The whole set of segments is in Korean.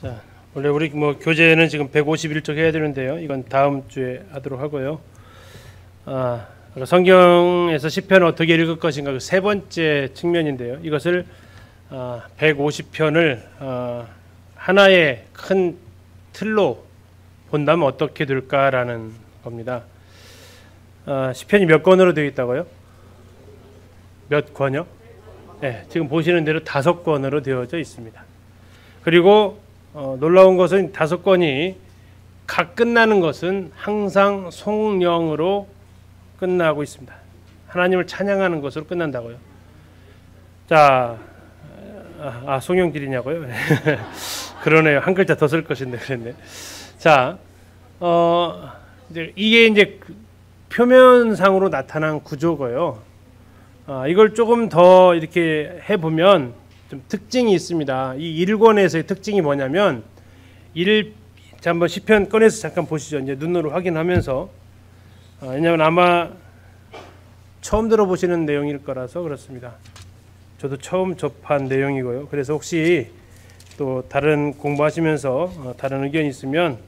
자, 원래 우리 교재는 지금 151쪽 해야 되는데요. 이건 다음 주에 하도록 하고요. 성경에서 시편을 어떻게 읽을 것인가 그 세 번째 측면인데요. 이것을 150편을 하나의 큰 틀로 본다면 어떻게 될까라는 겁니다. 시편이 몇 권으로 되어 있다고요? 몇 권요? 네, 지금 보시는 대로 5권으로 되어져 있습니다. 그리고 놀라운 것은 5권이 각 끝나는 것은 항상 송영으로 끝나고 있습니다. 하나님을 찬양하는 것으로 끝난다고요. 자, 송영길이냐고요? 그러네요. 한 글자 더 쓸 것인데 그랬네. 자, 이게 이제 표면상으로 나타난 구조고요. 이걸 조금 더 이렇게 해보면 좀 특징이 있습니다. 이 1권에서의 특징이 뭐냐면 자, 한번 시편 꺼내서 잠깐 보시죠. 이제 눈으로 확인하면서 왜냐하면 아마 처음 들어보시는 내용일 거라서 그렇습니다. 저도 처음 접한 내용이고요. 그래서 혹시 또 다른 공부하시면서 다른 의견이 있으면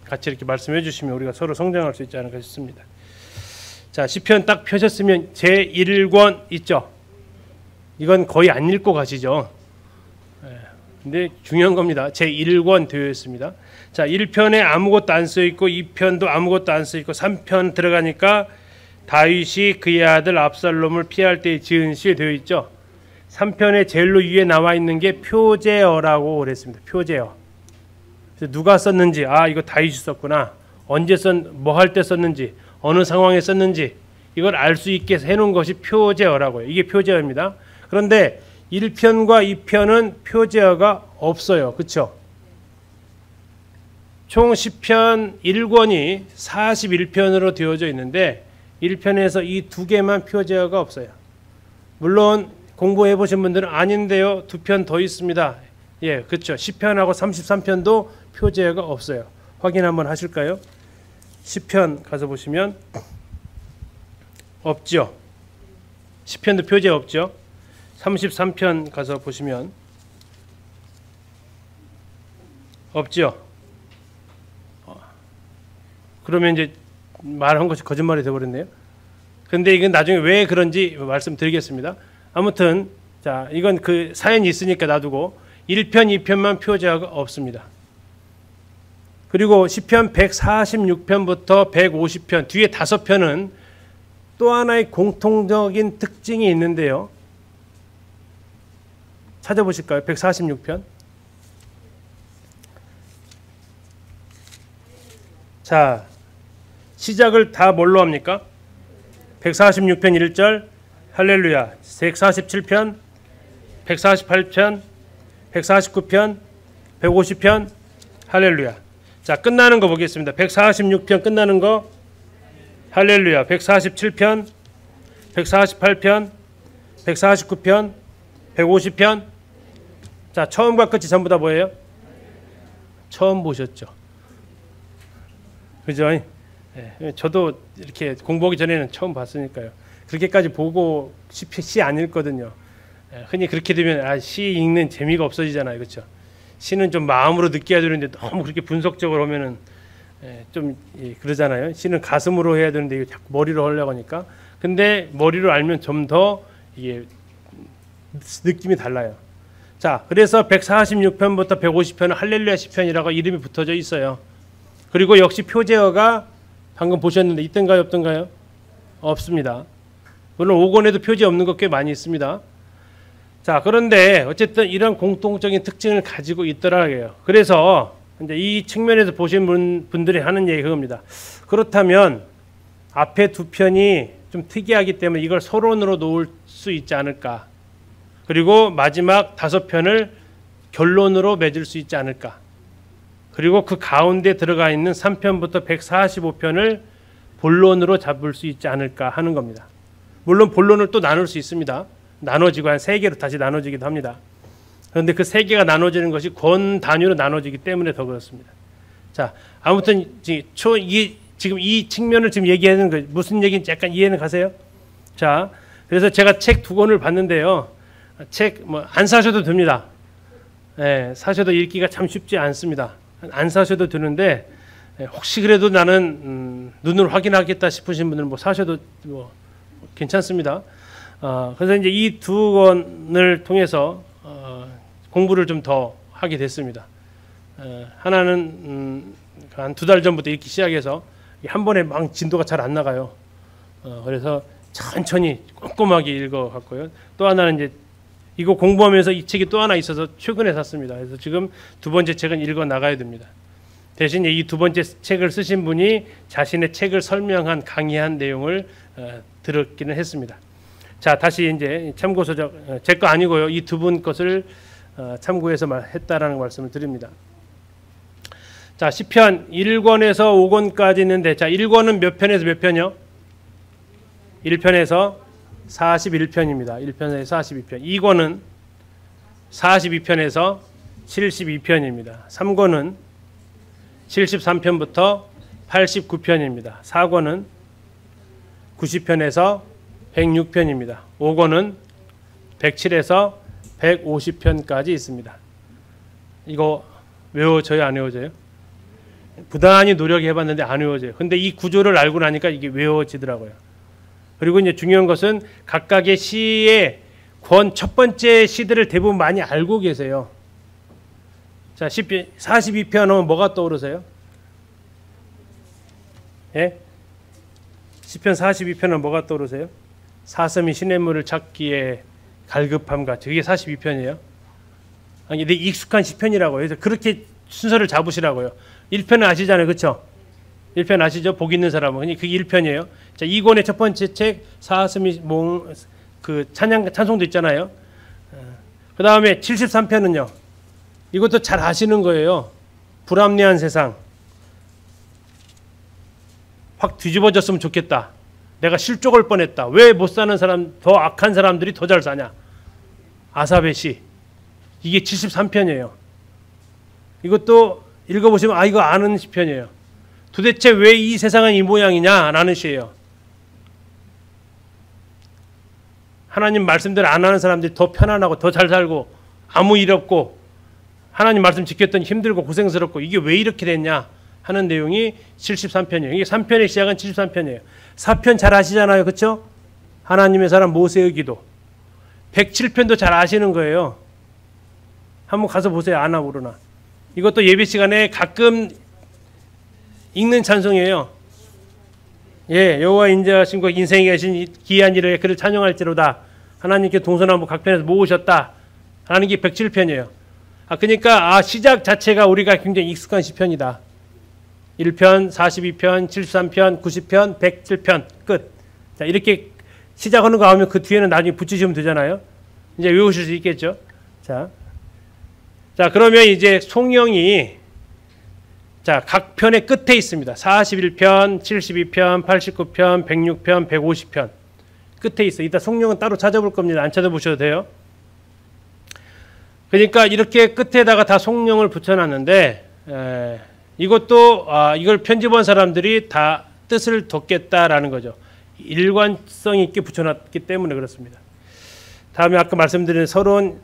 같이 이렇게 말씀해 주시면 우리가 서로 성장할 수 있지 않을까 싶습니다. 자, 시편 딱 펴셨으면 제1권 있죠. 이건 거의 안 읽고 가시죠. 근데 중요한 겁니다. 제1권 되어 있습니다. 자, 1편에 아무것도 안 써 있고 2편도 아무것도 안 써 있고 3편 들어가니까 다윗이 그의 아들 압살롬을 피할 때 지은 시 되어 있죠. 3편에 제일 위에 나와 있는 게 표제어라고 그랬습니다. 표제어. 그래서 누가 썼는지, 이거 다윗이 썼구나. 언제 뭐 할 때 썼는지, 어느 상황에 썼는지 이걸 알 수 있게 해놓은 것이 표제어라고요. 이게 표제어입니다. 그런데 1편과 2편은 표제어가 없어요. 그렇죠? 총 시편 1권이 41편으로 되어져 있는데 1편에서 이 2개만 표제어가 없어요. 물론 공부해 보신 분들은 아닌데요. 2편 더 있습니다. 예, 그렇죠. 시편하고 33편도 표제어가 없어요. 확인 한번 하실까요? 시편 가서 보시면 없죠. 시편도 표제어 없죠. 33편 가서 보시면 없죠. 그러면 이제 말한 것이 거짓말이 되어버렸네요. 근데 이건 나중에 왜 그런지 말씀드리겠습니다. 아무튼 자, 이건 그 사연이 있으니까 놔두고 1편, 2편만 표제어가 없습니다. 그리고 시편 146편부터 150편 뒤에 5편은 또 하나의 공통적인 특징이 있는데요. 찾아보실까요? 146편. 자, 시작을 다 뭘로 합니까? 146편 1절 할렐루야. 147편, 148편, 149편, 150편 할렐루야. 자, 끝나는 거 보겠습니다. 146편 끝나는 거 할렐루야. 147편, 148편, 149편, 150편. 자, 처음과 끝이 전부 다 뭐예요? 처음 보셨죠? 그죠? 예, 저도 이렇게 공부하기 전에는 처음 봤으니까요. 그렇게까지 보고 시 안 읽거든요. 예, 흔히 그렇게 되면 시 읽는 재미가 없어지잖아요. 그렇죠? 시는 좀 마음으로 느껴야 되는데 너무 그렇게 분석적으로 하면은 좀 그러잖아요. 시는 가슴으로 해야 되는데 이거 자꾸 머리로 하려고 하니까. 근데 머리로 알면 좀 더 이게 느낌이 달라요. 자, 그래서 146편부터 150편은 할렐루야 시편이라고 이름이 붙어져 있어요. 그리고 역시 표제어가 방금 보셨는데 있던가요, 없던가요? 없습니다. 물론 5권에도 표제 없는 것 꽤 많이 있습니다. 자, 그런데 어쨌든 이런 공통적인 특징을 가지고 있더라고요. 그래서 이제 이 측면에서 보신 분들이 하는 얘기 그겁니다. 그렇다면 앞에 2편이 좀 특이하기 때문에 이걸 서론으로 놓을 수 있지 않을까. 그리고 마지막 5편을 결론으로 맺을 수 있지 않을까. 그리고 그 가운데 들어가 있는 3편부터 145편을 본론으로 잡을 수 있지 않을까 하는 겁니다. 물론 본론을 또 나눌 수 있습니다. 나눠지고 한 3개로 다시 나눠지기도 합니다. 그런데 그 3개가 나눠지는 것이 권 단위로 나눠지기 때문에 더 그렇습니다. 자, 아무튼 지금 이 측면을 지금 얘기하는 거 무슨 얘기인지 약간 이해는 가세요? 자, 그래서 제가 책 2권을 봤는데요. 책 뭐 안 사셔도 됩니다. 사셔도 읽기가 참 쉽지 않습니다. 안 사셔도 되는데 혹시 그래도 나는 눈을 확인하겠다 싶으신 분들은 뭐 사셔도 뭐 괜찮습니다. 그래서 이제 이 두 권을 통해서 공부를 좀 더 하게 됐습니다. 하나는 한 2달 전부터 읽기 시작해서 한 번에 막 진도가 잘 안 나가요. 그래서 천천히 꼼꼼하게 읽어갔고요. 또 하나는 이제 이거 공부하면서 이 책이 또 하나 있어서 최근에 샀습니다. 그래서 지금 2번째 책은 읽어 나가야 됩니다. 대신 이 2번째 책을 쓰신 분이 자신의 책을 설명한 강의한 내용을 들었기는 했습니다. 자, 다시 이제 참고서적 제 거 아니고요. 이 두 분 것을 참고해서 했다라는 말씀을 드립니다. 자, 시편 1권에서 5권까지 있는데, 자, 1권은 몇 편에서 몇 편이요? 1편에서 41편입니다. 1편에서 42편. 2권은 42편에서 72편입니다. 3권은 73편부터 89편입니다. 4권은 90편에서 106편입니다. 5권은 107에서 150편까지 있습니다. 이거 외워져요? 안 외워져요? 부단히 노력해봤는데 안 외워져요. 근데 이 구조를 알고 나니까 이게 외워지더라고요. 그리고 이제 중요한 것은 각각의 시의 권 첫 번째 시들을 대부분 많이 알고 계세요. 자, 42편은 뭐가 떠오르세요? 예? 시편 42편은 뭐가 떠오르세요? 사슴이 시냇물을 찾기에 갈급함과 그게 42편이에요. 아니, 근데 익숙한 시편이라고요. 그래서 그렇게 순서를 잡으시라고요. 1편은 아시잖아요. 그렇죠? 1편 아시죠? 복 있는 사람은. 그게 1편이에요. 자, 2권의 첫 번째 책 사슴이 그 찬송도 있잖아요. 그 다음에 73편은요. 이것도 잘 아시는 거예요. 불합리한 세상. 확 뒤집어졌으면 좋겠다. 내가 실족할 뻔했다. 왜 못 사는 사람, 더 악한 사람들이 더 잘 사냐. 아삽의 시. 이게 73편이에요. 이것도 읽어보시면 이거 아는 시편이에요. 도대체 왜 이 세상은 이 모양이냐 라는 시예요. 하나님 말씀대로 안 하는 사람들이 더 편안하고 더 잘 살고 아무 일 없고 하나님 말씀 지켰더니 힘들고 고생스럽고 이게 왜 이렇게 됐냐 하는 내용이 73편이에요. 이게 3편의 시작은 73편이에요. 4편 잘 아시잖아요. 그렇죠? 하나님의 사람 모세의 기도. 107편도 잘 아시는 거예요. 한번 가서 보세요. 아나 모르나. 이것도 예배 시간에 가끔 읽는 찬송이에요. 예, 여호와 인자하신 것 인생에 계신 기이한 일을 그를 찬양할지로다. 하나님께 동서남북 각 편에서 모으셨다. 라는 게 107편이에요. 그러니까 시작 자체가 우리가 굉장히 익숙한 시편이다. 1편, 42편, 73편, 90편, 107편 끝. 자, 이렇게 시작하는 거 하면 그 뒤에는 나중에 붙이시면 되잖아요. 이제 외우실 수 있겠죠. 자, 그러면 이제 송영이 각 편의 끝에 있습니다. 41편, 72편, 89편, 106편, 150편 끝에 있어요. 이따 송영은 따로 찾아볼 겁니다. 안 찾아보셔도 돼요. 그러니까 이렇게 끝에다가 다 송영을 붙여놨는데 이것도 이걸 편집한 사람들이 다 뜻을 뒀겠다라는 거죠. 일관성 있게 붙여놨기 때문에 그렇습니다. 다음에 아까 말씀드린 서론,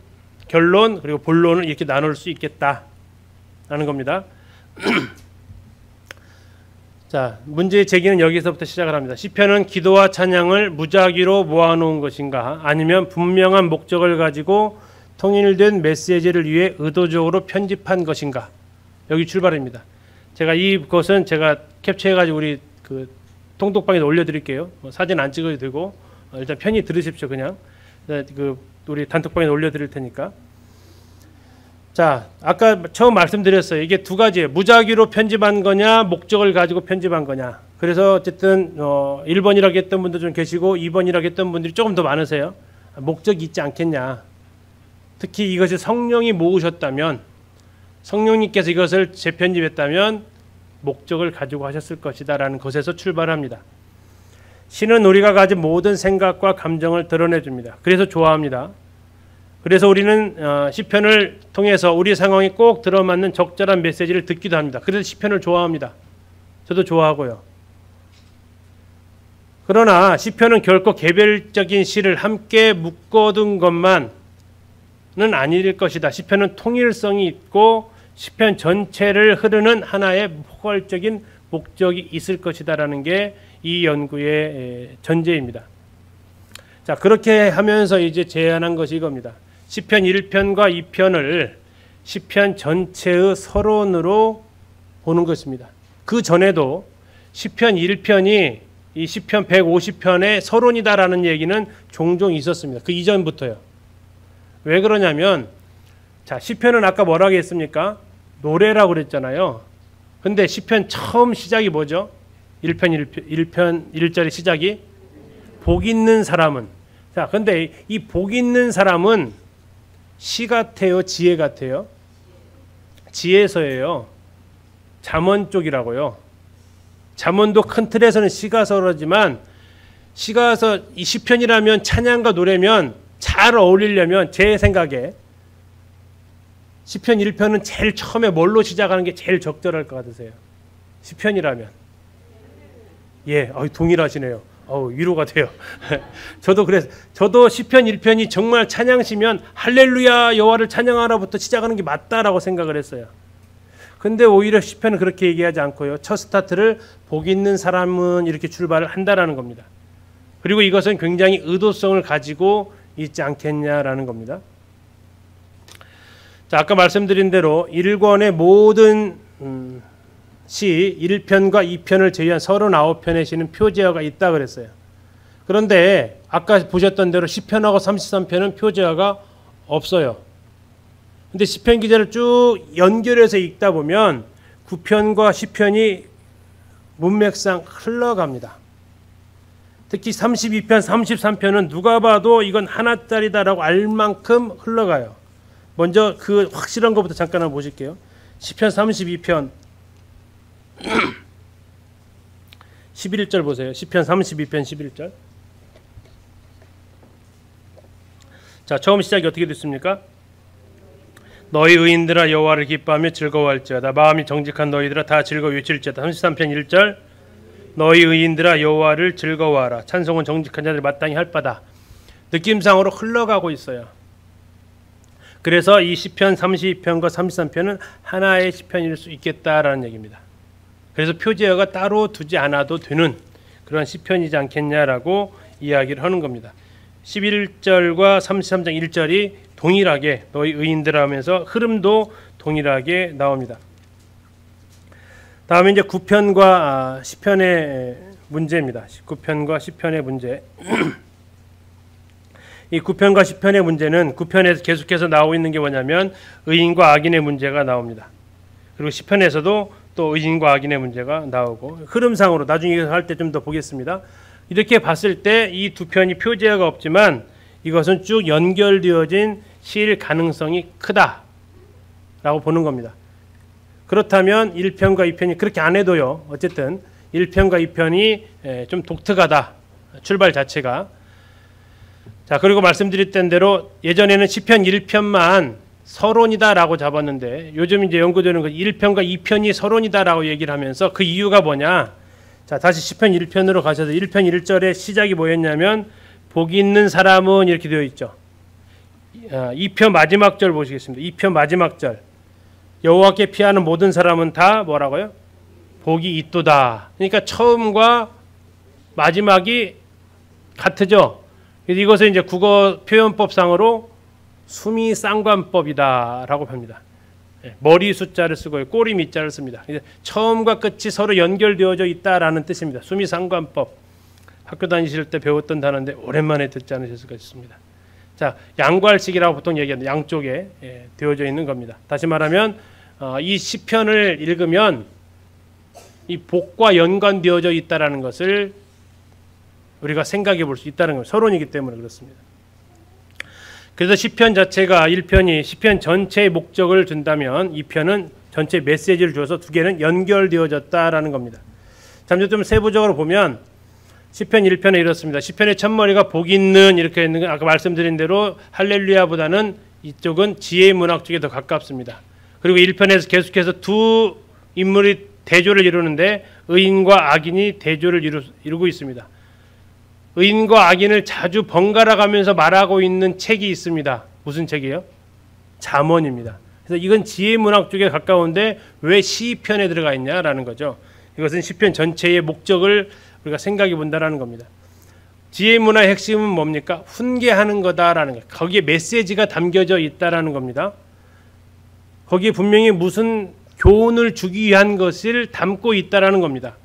결론 그리고 본론을 이렇게 나눌 수 있겠다라는 겁니다. 자, 문제의 제기는 여기서부터 시작을 합니다. 시편은 기도와 찬양을 무작위로 모아놓은 것인가 아니면 분명한 목적을 가지고 통일된 메시지를 위해 의도적으로 편집한 것인가. 여기 출발입니다. 제가 이것은 제가 캡처해가지고 우리 그 통독방에 올려드릴게요. 사진 안 찍어도 되고 일단 편히 들으십시오. 그냥 그 우리 단톡방에 올려드릴 테니까. 자, 아까 처음 말씀드렸어요. 이게 두 가지예요. 무작위로 편집한 거냐, 목적을 가지고 편집한 거냐. 그래서 어쨌든 1번이라고 했던 분도 좀 계시고 2번이라고 했던 분들이 조금 더 많으세요. 목적이 있지 않겠냐. 특히 이것을 성령이 모으셨다면, 성령님께서 이것을 재편집했다면 목적을 가지고 하셨을 것이다 라는 것에서 출발합니다. 신은 우리가 가진 모든 생각과 감정을 드러내줍니다. 그래서 좋아합니다. 그래서 우리는 시편을 통해서 우리 상황에 꼭 들어맞는 적절한 메시지를 듣기도 합니다. 그래서 시편을 좋아합니다. 저도 좋아하고요. 그러나 시편은 결코 개별적인 시를 함께 묶어둔 것만 아닐 것이다. 시편은 통일성이 있고 시편 전체를 흐르는 하나의 포괄적인 목적이 있을 것이다라는 게 이 연구의 전제입니다. 자, 그렇게 하면서 이제 제안한 것이 이겁니다. 시편 1편과 2편을 시편 전체의 서론으로 보는 것입니다. 그 전에도 시편 1편이 이 시편 150편의 서론이다라는 얘기는 종종 있었습니다. 그 이전부터요. 왜 그러냐면, 자, 시편은 아까 뭐라고 했습니까? 노래라고 그랬잖아요. 근데 시편 처음 시작이 뭐죠? 1편 1절의 시작이 복 있는 사람은. 자, 근데 이 복 있는 사람은 시 같아요, 지혜 같아요? 지혜서예요. 잠언 쪽이라고요. 잠언도 큰 틀에서는 시가서지만 시가서 이 시편이라면 찬양과 노래면 잘 어울리려면 제 생각에 시편 1편은 제일 처음에 뭘로 시작하는 게 제일 적절할 것 같으세요? 시편이라면. 예, 동일하시네요. 위로가 돼요. 저도 시편 1편이 정말 찬양시면 할렐루야 여호와를 찬양하라부터 시작하는 게 맞다라고 생각을 했어요. 근데 오히려 시편은 그렇게 얘기하지 않고요. 첫 스타트를 복 있는 사람은 이렇게 출발을 한다라는 겁니다. 그리고 이것은 굉장히 의도성을 가지고 있지 않겠냐라는 겁니다. 자, 아까 말씀드린 대로 1권의 모든 시 1편과 2편을 제외한 39편의 시는 표제어가 있다 그랬어요. 그런데 아까 보셨던 대로 시편하고 33편은 표제어가 없어요. 근데 시편 기자를 쭉 연결해서 읽다 보면 9편과 10편이 문맥상 흘러갑니다. 특히 32편, 33편은 누가 봐도 이건 하나짜리다라고 알 만큼 흘러가요. 먼저 그 확실한 것부터 잠깐 한번 보실게요. 시편 32편 11절 보세요. 시편 32편 11절. 자, 처음 시작이 어떻게 됐습니까? 너희 의인들아 여호와를 기뻐하며 즐거워할지어다. 마음이 정직한 너희들아 다 즐거워 외칠지어다. 33편 1절. 너희 의인들아 여호와를 즐거워하라. 찬송은 정직한 자들 마땅히 할 바다. 느낌상으로 흘러가고 있어요. 그래서 이 시편 32편과 33편은 하나의 시편일 수 있겠다라는 얘기입니다. 그래서 표제어가 따로 두지 않아도 되는 그런 시편이지 않겠냐라고 이야기를 하는 겁니다. 11절과 33장 1절이 동일하게 너희 의인들 하면서 흐름도 동일하게 나옵니다. 다음에 이제 9편과 10편의 문제입니다. 9편과 10편의 문제. 이 9편과 10편의 문제는 9편에서 계속해서 나오고 있는 게 뭐냐면 의인과 악인의 문제가 나옵니다. 그리고 10편에서도 또 의인과 악인의 문제가 나오고 흐름상으로 나중에 할 때 좀 더 보겠습니다. 이렇게 봤을 때 이 두 편이 표제어가 없지만 이것은 쭉 연결되어진 시일 가능성이 크다라고 보는 겁니다. 그렇다면 1편과 2편이 그렇게 안 해도요. 어쨌든 1편과 2편이 좀 독특하다. 출발 자체가. 자, 그리고 말씀드렸던 대로 예전에는 시편 1편만 서론이다라고 잡았는데 요즘 이제 연구되는 거 1편과 2편이 서론이다라고 얘기를 하면서 그 이유가 뭐냐? 자, 다시 시편 1편으로 가셔서 1편 1절의 시작이 뭐였냐면 복이 있는 사람은 이렇게 되어 있죠. 2편 마지막 절 보시겠습니다. 2편 마지막 절. 여호와께 피하는 모든 사람은 다 뭐라고요? 복이 있도다. 그러니까 처음과 마지막이 같으죠. 그래서 이것을 이제 국어 표현법상으로 수미상관법이다라고 합니다. 머리 숫자를 쓰고 꼬리 밑자를 씁니다. 처음과 끝이 서로 연결되어져 있다라는 뜻입니다. 수미상관법. 학교 다니실 때 배웠던 단어인데 오랜만에 듣지 않으셨을 것 같습니다. 자, 양괄식이라고 보통 얘기합니다. 양쪽에 되어져 있는 겁니다. 다시 말하면 이 시편을 읽으면 이 복과 연관되어져 있다라는 것을 우리가 생각해 볼 수 있다는 겁니다. 서론이기 때문에 그렇습니다. 그래서 시편 자체가 1편이 시편 전체의 목적을 준다면 2편은 전체 메시지를 줘서 두 개는 연결되어졌다라는 겁니다. 잠시 좀 세부적으로 보면 시편 1편에 이렇습니다. 시편의 첫머리가 복 있는 이렇게 있는 건 아까 말씀드린 대로 할렐루야보다는 이쪽은 지혜의 문학 쪽에 더 가깝습니다. 그리고 1편에서 계속해서 두 인물이 대조를 이루는데 의인과 악인이 대조를 이루고 있습니다. 의인과 악인을 자주 번갈아 가면서 말하고 있는 책이 있습니다. 무슨 책이에요? 잠언입니다. 그래서 이건 지혜문학 쪽에 가까운데 왜 시편에 들어가 있냐라는 거죠. 이것은 시편 전체의 목적을 우리가 생각해 본다라는 겁니다. 지혜문화의 핵심은 뭡니까? 훈계하는 거다라는 거예요. 거기에 메시지가 담겨져 있다라는 겁니다. 거기에 분명히 무슨 교훈을 주기 위한 것을 담고 있다라는 겁니다.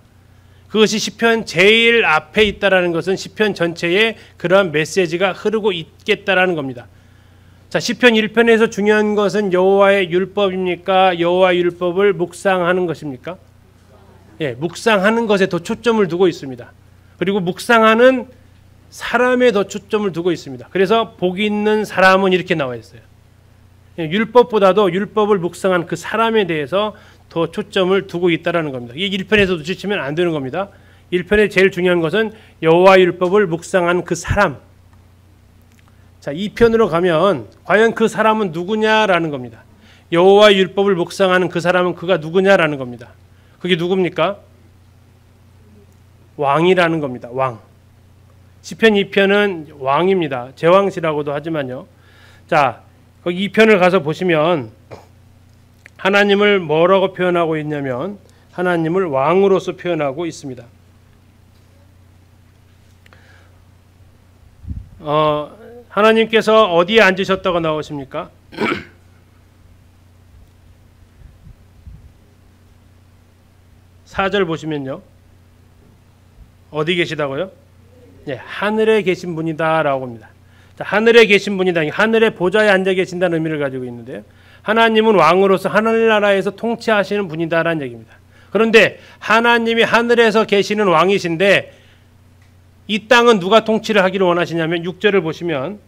그것이 시편 제일 앞에 있다라는 것은 시편 전체에 그러한 메시지가 흐르고 있겠다라는 겁니다. 자, 시편 1편에서 중요한 것은 여호와의 율법입니까? 여호와의 율법을 묵상하는 것입니까? 예, 묵상하는 것에 더 초점을 두고 있습니다. 그리고 묵상하는 사람에 더 초점을 두고 있습니다. 그래서 복 있는 사람은 이렇게 나와 있어요. 율법보다도 율법을 묵상한 그 사람에 대해서 더 초점을 두고 있다라는 겁니다. 이게 1편에서 눈치채면 안 되는 겁니다. 1편에 제일 중요한 것은 여호와 율법을 묵상한 그 사람. 자, 2편으로 가면 과연 그 사람은 누구냐라는 겁니다. 여호와 율법을 묵상하는 그 사람은 그가 누구냐라는 겁니다. 그게 누굽니까? 왕이라는 겁니다. 왕. 시편 2편은 왕입니다. 제왕시라고도 하지만요. 자, 거기 2편을 가서 보시면 하나님을 뭐라고 표현하고 있냐면 하나님을 왕으로서 표현하고 있습니다. 하나님께서 어디에 앉으셨다고 나오십니까? 4절 보시면요. 어디 계시다고요? 예, 하늘에 계신 분이다라고 합니다. 자, 하늘에 계신 분이다. 하늘의 보좌에 앉아 계신다는 의미를 가지고 있는데요. 하나님은 왕으로서 하늘나라에서 통치하시는 분이다라는 얘기입니다. 그런데 하나님이 하늘에서 계시는 왕이신데 이 땅은 누가 통치를 하기를 원하시냐면 6절을 보시면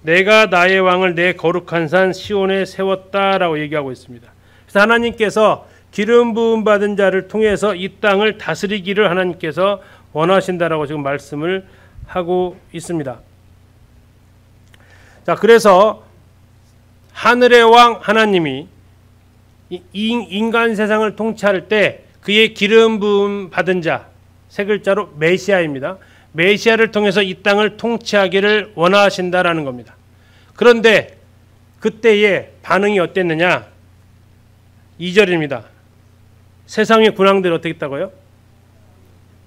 내가 나의 왕을 내 거룩한 산 시온에 세웠다라고 얘기하고 있습니다. 그래서 하나님께서 기름 부음 받은 자를 통해서 이 땅을 다스리기를 하나님께서 원하신다라고 지금 말씀을 하고 있습니다. 자, 그래서 하늘의 왕 하나님이 인간 세상을 통치할 때 그의 기름 부음 받은 자, 세 글자로 메시아입니다. 메시아를 통해서 이 땅을 통치하기를 원하신다라는 겁니다. 그런데 그때의 반응이 어땠느냐? 2절입니다. 세상의 군왕들이 어떻게 했다고요?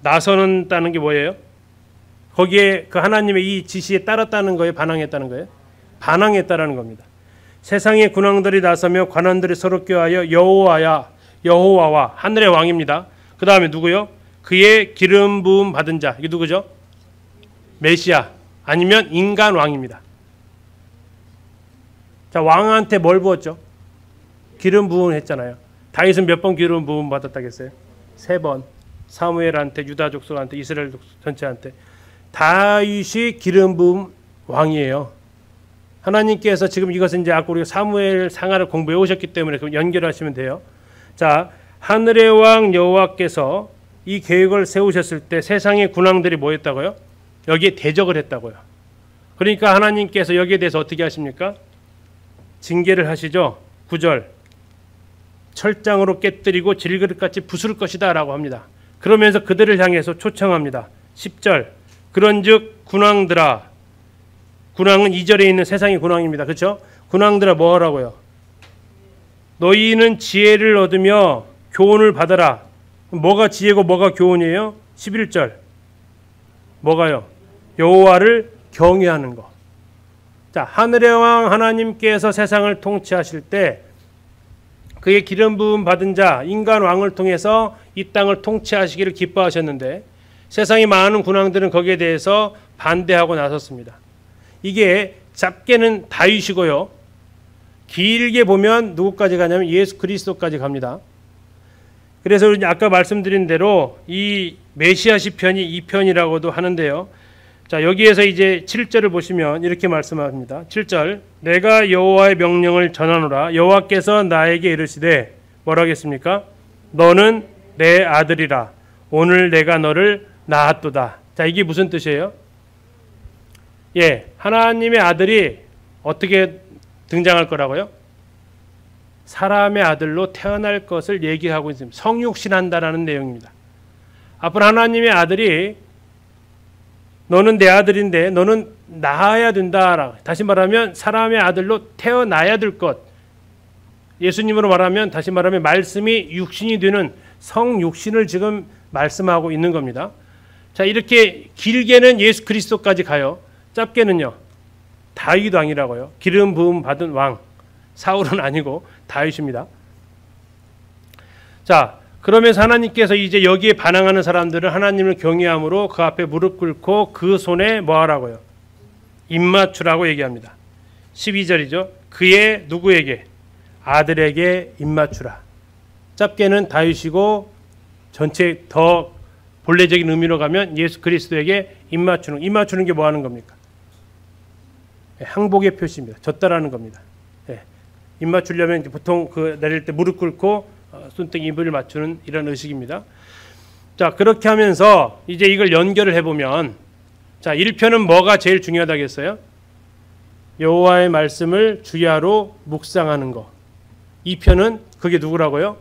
나서는다는 게 뭐예요? 거기에 그 하나님의 이 지시에 따랐다는 거예요? 반항했다는 거예요? 반항했다라는 겁니다. 세상의 군왕들이 나서며 관원들이 서로 껴하여 여호와와 하늘의 왕입니다. 그 다음에 누구요? 그의 기름 부음 받은 자. 이게 누구죠? 메시아 아니면 인간 왕입니다. 자, 왕한테 뭘 부었죠? 기름 부음을 했잖아요. 다윗은 몇 번 기름 부음 받았다겠어요? 3번. 사무엘한테, 유다 족속한테, 이스라엘 족속 전체한테. 다윗이 기름 부음 왕이에요. 하나님께서 지금 이것은 이제 아까 우리가 사무엘 상하를 공부해 오셨기 때문에 연결하시면 돼요. 자, 하늘의 왕 여호와께서 이 계획을 세우셨을 때 세상의 군왕들이 뭐 했다고요? 여기에 대적을 했다고요. 그러니까 하나님께서 여기에 대해서 어떻게 하십니까? 징계를 하시죠. 9절. 철장으로 깨뜨리고 질그릇같이 부술 것이다 라고 합니다. 그러면서 그들을 향해서 초청합니다. 10절. 그런즉 군왕들아. 군왕은 2절에 있는 세상의 군왕입니다. 그렇죠? 군왕들아 뭐 하라고요? 너희는 지혜를 얻으며 교훈을 받아라. 뭐가 지혜고 뭐가 교훈이에요? 11절. 뭐가요? 여호와를 경외하는 것. 자, 하늘의 왕 하나님께서 세상을 통치하실 때 그의 기름 부음 받은 자 인간 왕을 통해서 이 땅을 통치하시기를 기뻐하셨는데 세상의 많은 군왕들은 거기에 대해서 반대하고 나섰습니다. 이게 작게는 다윗이고요. 길게 보면 누구까지 가냐면 예수 그리스도까지 갑니다. 그래서 아까 말씀드린 대로 이 메시아 시편이 2편이라고도 하는데요. 자, 여기에서 이제 7절을 보시면 이렇게 말씀합니다. 7절. 내가 여호와의 명령을 전하노라. 여호와께서 나에게 이르시되 뭐라 하겠습니까? 너는 내 아들이라. 오늘 내가 너를 낳았도다. 자, 이게 무슨 뜻이에요? 예, 하나님의 아들이 어떻게 등장할 거라고요? 사람의 아들로 태어날 것을 얘기하고 있습니다. 성육신한다라는 내용입니다. 앞으로 하나님의 아들이 너는 내 아들인데 너는 낳아야 된다. 다시 말하면 사람의 아들로 태어나야 될 것. 예수님으로 말하면 다시 말하면 말씀이 육신이 되는 성육신을 지금 말씀하고 있는 겁니다. 자, 이렇게 길게는 예수 그리스도까지 가요. 짧게는요. 다윗 왕이라고요. 기름 부음 받은 왕. 사울은 아니고 다윗입니다. 자, 그러면서 하나님께서 이제 여기에 반항하는 사람들은 하나님을 경외함으로 그 앞에 무릎 꿇고 그 손에 뭐 하라고요? 입맞추라고 얘기합니다. 12절이죠. 그의 누구에게? 아들에게 입맞추라. 짧게는 다윗이고 전체 더 본래적인 의미로 가면 예수 그리스도에게 입맞추는 게 뭐 하는 겁니까? 항복의 표시입니다. 졌다라는 겁니다. 입맞추려면 보통 그 내릴 때 무릎 꿇고 손등 입을 맞추는 이런 의식입니다. 자, 그렇게 하면서 이제 이걸 연결을 해보면, 자, 1편은 뭐가 제일 중요하다겠어요? 여호와의 말씀을 주야로 묵상하는 거. 2편은 그게 누구라고요?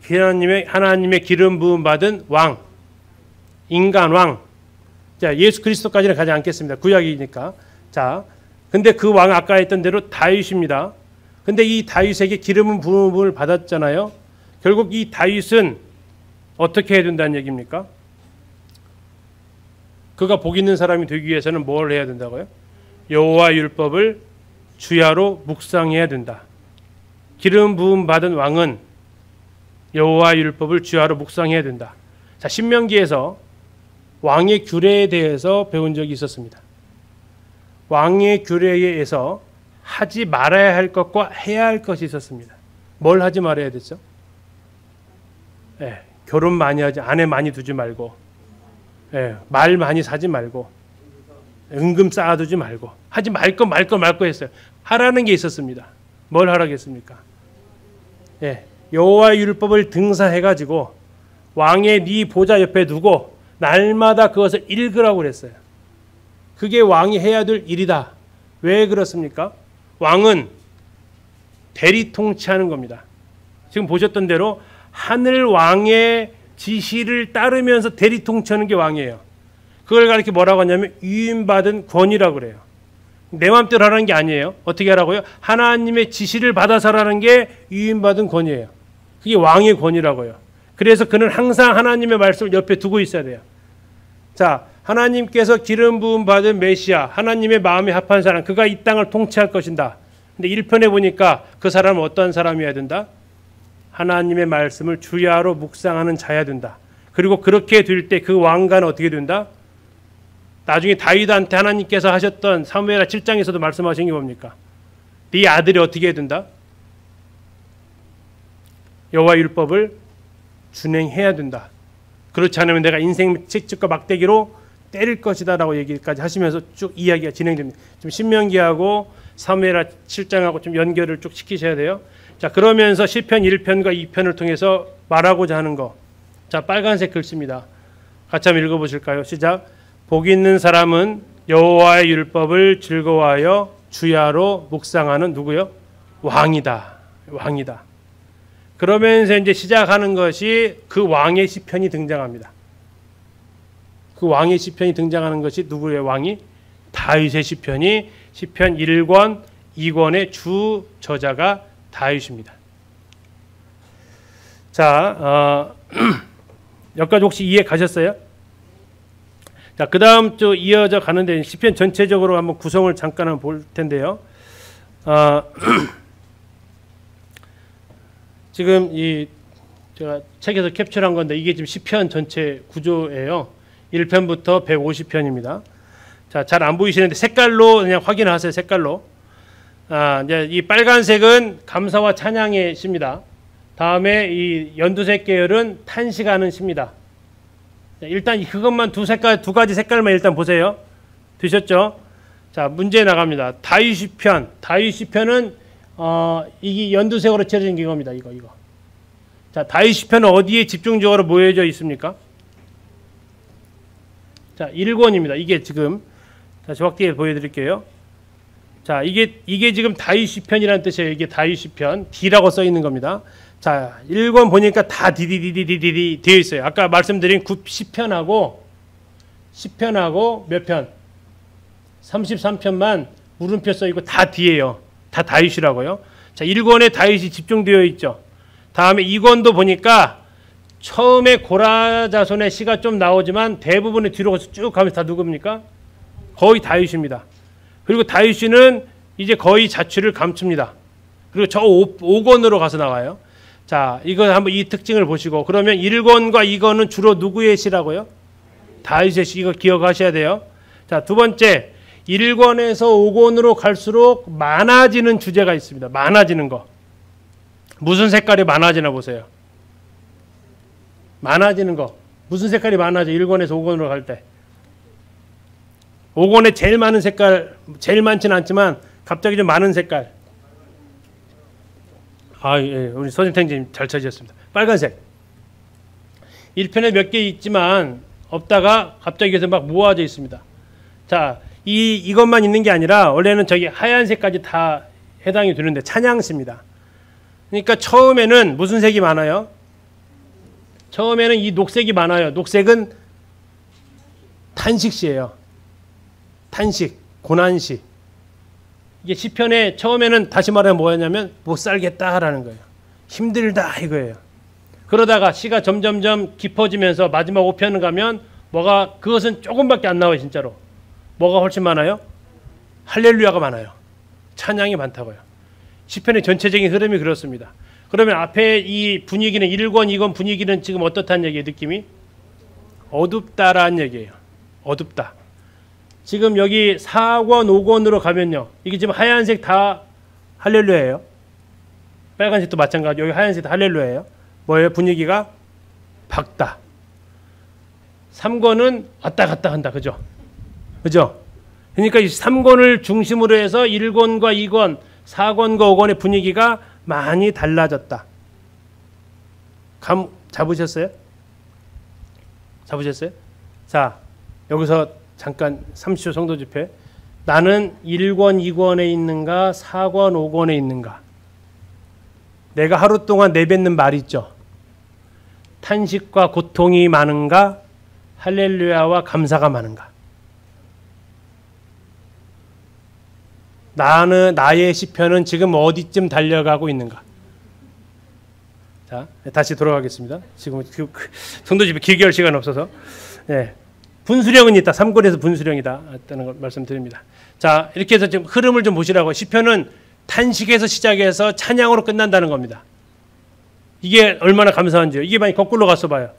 하나님의 기름 부음 받은 왕, 인간 왕. 자, 예수 그리스도까지는 가지 않겠습니다. 구약이니까. 자, 근데 그 왕 아까 했던 대로 다윗입니다. 근데 이 다윗에게 기름 부음을 받았잖아요. 결국 이 다윗은 어떻게 해야 된다는 얘기입니까? 그가 복 있는 사람이 되기 위해서는 뭘 해야 된다고요? 여호와 율법을 주야로 묵상해야 된다. 기름 부음 받은 왕은 여호와 율법을 주야로 묵상해야 된다. 자, 신명기에서 왕의 규례에 대해서 배운 적이 있었습니다. 왕의 규례에서 하지 말아야 할 것과 해야 할 것이 있었습니다. 뭘 하지 말아야 됐죠? 결혼 많이 하지, 아내 많이 두지 말고, 말 많이 사지 말고, 은금 쌓아두지 말고, 하지 말 거 했어요. 하라는 게 있었습니다. 뭘 하라겠습니까? 여호와의 율법을 등사해가지고 왕의 네 보좌 옆에 두고 날마다 그것을 읽으라고 그랬어요. 그게 왕이 해야 될 일이다. 왜 그렇습니까? 왕은 대리 통치하는 겁니다. 지금 보셨던 대로 하늘 왕의 지시를 따르면서 대리 통치하는 게 왕이에요. 그걸 가리켜 뭐라고 하냐면 위임받은 권위라고 그래요. 내 마음대로 하라는 게 아니에요. 어떻게 하라고요? 하나님의 지시를 받아서 하라는 게 위임받은 권위예요. 그게 왕의 권위라고요. 그래서 그는 항상 하나님의 말씀을 옆에 두고 있어야 돼요. 자, 하나님께서 기름 부음 받은 메시아, 하나님의 마음에 합한 사람, 그가 이 땅을 통치할 것이다. 근데 1편에 보니까 그 사람은 어떤 사람이어야 된다? 하나님의 말씀을 주야로 묵상하는 자야 된다. 그리고 그렇게 될 때 그 왕가는 어떻게 된다? 나중에 다윗한테 하나님께서 하셨던 사무엘하 7장에서도 말씀하신 게 뭡니까? 네 아들이 어떻게 해야 된다? 여호와 율법을 준행해야 된다. 그렇지 않으면 내가 인생 채찍과 막대기로 때릴 것이다 라고 얘기까지 하시면서 쭉 이야기가 진행됩니다. 좀 신명기하고 사무엘하 7장하고 좀 연결을 쭉 시키셔야 돼요. 자, 그러면서 시편 1편과 2편을 통해서 말하고자 하는 거. 자, 빨간색 글씨입니다. 같이 한번 읽어보실까요? 시작. 복 있는 사람은 여호와의 율법을 즐거워하여 주야로 묵상하는 누구요? 왕이다. 왕이다. 그러면서 이제 시작하는 것이 그 왕의 시편이 등장합니다. 그 왕의 시편이 등장하는 것이 누구의 왕이? 다윗의 시편이 시편 1권, 2권의 주 저자가 다윗입니다. 자, 여기까지 혹시 이해 가셨어요? 자, 그 다음 또 이어져 가는데 시편 전체적으로 한번 구성을 잠깐 한번 볼 텐데요. 지금 이 제가 책에서 캡처한 건데 이게 지금 시편 전체 구조예요. 1편부터 150편입니다. 자, 잘 안 보이시는데 색깔로 그냥 확인하세요. 색깔로. 이제 이 빨간색은 감사와 찬양의 시입니다. 다음에 이 연두색 계열은 탄식하는 시입니다. 자, 일단 그것만 두 가지 색깔만 일단 보세요. 되셨죠? 자, 문제 나갑니다. 다윗 시편. 다윗 시편은 이게 연두색으로 칠해진 이겁니다. 이거. 자, 다윗 시편은 어디에 집중적으로 모여져 있습니까? 자, 1권입니다. 이게 지금 다시 확대해 보여드릴게요. 자, 이게 지금 다윗 시편이라는 뜻이에요. 이게 다윗 시편 D라고 써 있는 겁니다. 자, 1권 보니까 다 디디디디디디 되어 있어요. 아까 말씀드린 9시편하고 10편하고 몇 편? 33편만 물음표 써있고 다 뒤에요. 다 다윗이라고요. 자, 1권에 다윗이 집중되어 있죠. 다음에 2권도 보니까 처음에 고라자손의 시가 좀 나오지만 대부분의 뒤로 가서 쭉 가면서 다 누굽니까? 거의 다윗입니다. 그리고 다윗은 이제 거의 자취를 감춥니다. 그리고 저 5권으로 가서 나와요. 자, 이거 한번 이 특징을 보시고, 그러면 1권과 2권은 주로 누구의 시라고요? 다윗의 시. 이거 기억하셔야 돼요. 자, 두 번째, 1권에서 5권으로 갈수록 많아지는 주제가 있습니다. 많아지는 거. 무슨 색깔이 많아지나 보세요. 많아지는 거. 무슨 색깔이 많아져? 1권에서 5권으로 갈 때. 5권에 제일 많은 색깔, 제일 많지는 않지만 갑자기 좀 많은 색깔. 아, 예, 우리 선생님 잘 찾으셨습니다. 빨간색. 1편에 몇 개 있지만 없다가 갑자기 그래서 막 모아져 있습니다. 자, 이것만 있는 게 아니라 원래는 저기 하얀색까지 다 해당이 되는데 찬양시입니다. 그러니까 처음에는 무슨 색이 많아요? 처음에는 이 녹색이 많아요. 녹색은 탄식시예요. 탄식, 고난시. 이게 시편에 처음에는 다시 말하면 뭐였냐면 못 살겠다라는 거예요. 힘들다 이거예요. 그러다가 시가 점점점 깊어지면서 마지막 5편을 가면 뭐가 그것은 조금밖에 안 나와요. 진짜로. 뭐가 훨씬 많아요? 할렐루야가 많아요. 찬양이 많다고요. 시편의 전체적인 흐름이 그렇습니다. 그러면 앞에 이 분위기는 1권, 2권 분위기는 지금 어떻다는 얘기예요? 느낌이? 어둡다라는 얘기예요. 어둡다. 지금 여기 4권, 5권으로 가면요. 이게 지금 하얀색 다 할렐루야예요. 빨간색도 마찬가지. 여기 하얀색도 할렐루야예요. 뭐예요? 분위기가 밝다. 3권은 왔다 갔다 한다. 그죠? 그죠? 그러니까 이 3권을 중심으로 해서 1권과 2권, 4권과 5권의 분위기가 많이 달라졌다. 감 잡으셨어요? 잡으셨어요? 자, 여기서 잠깐 30초 성도 집회. 나는 1권, 2권에 있는가, 4권, 5권에 있는가? 내가 하루 동안 내뱉는 말 있죠. 탄식과 고통이 많은가, 할렐루야와 감사가 많은가? 나의 시편은 지금 어디쯤 달려가고 있는가? 자, 다시 돌아가겠습니다. 지금 성도 집회 길게 할 시간 없어서. 네. 분수령은 있다. 3권에서 분수령이다. 라는 걸 말씀드립니다. 자, 이렇게 해서 지금 흐름을 좀 보시라고. 시편은 탄식에서 시작해서 찬양으로 끝난다는 겁니다. 이게 얼마나 감사한지요. 이게 많이 거꾸로 가서 봐요.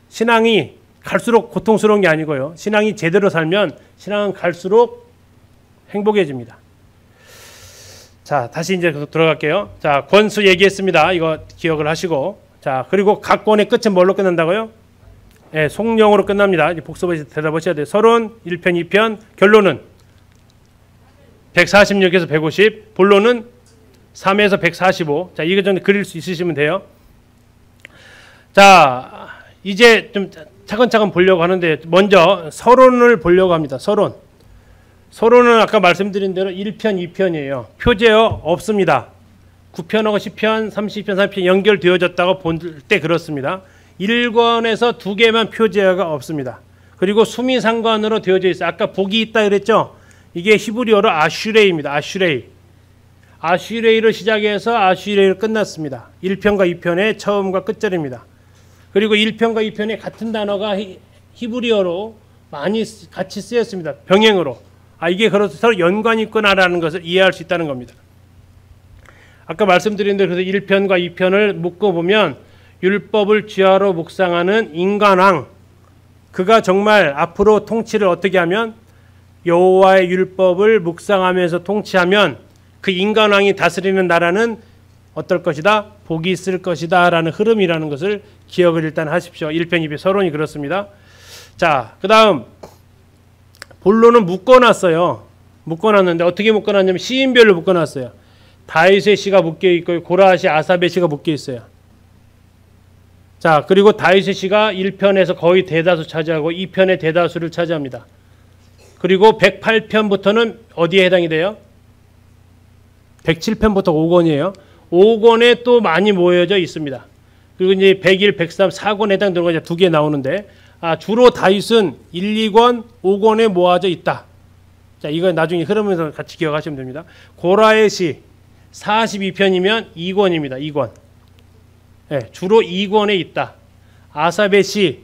신앙이 갈수록 고통스러운 게 아니고요. 신앙이 제대로 살면 신앙은 갈수록 행복해집니다. 자, 다시 이제 들어갈게요. 자, 권수 얘기했습니다. 이거 기억을 하시고. 자, 그리고 각 권의 끝은 뭘로 끝난다고요? 예, 송영으로 끝납니다. 이제 복습해서 대답하셔야 돼요. 서론 1편, 2편, 결론은 146에서 150, 본론은 3에서 145. 자, 이거 정도 그릴 수 있으시면 돼요. 자, 이제 좀 차근차근 보려고 하는데 먼저 서론을 보려고 합니다. 서론. 서론은 아까 말씀드린 대로 1편, 2편이에요. 표제어 없습니다. 9편하고 10편, 30편, 30편 연결되어졌다고 볼 때 그렇습니다. 1권에서 2개만 표제어가 없습니다. 그리고 수미상관으로 되어져 있어요. 아까 복이 있다 그랬죠? 이게 히브리어로 아슈레이입니다. 아슈레이. 아슈레이로 시작해서 아슈레이로 끝났습니다. 1편과 2편의 처음과 끝절입니다. 그리고 1편과 2편의 같은 단어가 히브리어로 많이 같이 쓰였습니다. 병행으로. 이게 그래서 서로 연관이 있구나라는 것을 이해할 수 있다는 겁니다. 아까 말씀드린 대로 그래서 1편과 2편을 묶어보면 율법을 쥐하로 묵상하는 인간왕, 그가 정말 앞으로 통치를 어떻게 하면 여호와의 율법을 묵상하면서 통치하면 그 인간왕이 다스리는 나라는 어떨 것이다? 복이 있을 것이다 라는 흐름이라는 것을 기억을 일단 하십시오. 1편, 2편 서론이 그렇습니다. 자, 그 다음 본론은 묶어놨어요. 묶어놨는데 어떻게 묶어놨냐면 시인별로 묶어놨어요. 다윗의 시가 묶여있고 고라시, 아삽의 시가 묶여있어요. 자, 그리고 다윗의 시가 1편에서 거의 대다수 차지하고 2편의 대다수를 차지합니다. 그리고 108편부터는 어디에 해당이 돼요? 107편부터 5권이에요. 5권에 또 많이 모여져 있습니다. 그리고 이제 101, 103, 4권에 해당되는 거 이제 2개 나오는데 주로 다윗은 1, 2권, 5권에 모아져 있다. 자, 이거 나중에 흐르면서 같이 기억하시면 됩니다. 고라의 시 42편이면 2권입니다. 2권. 네, 주로 2권에 있다. 아삽의 시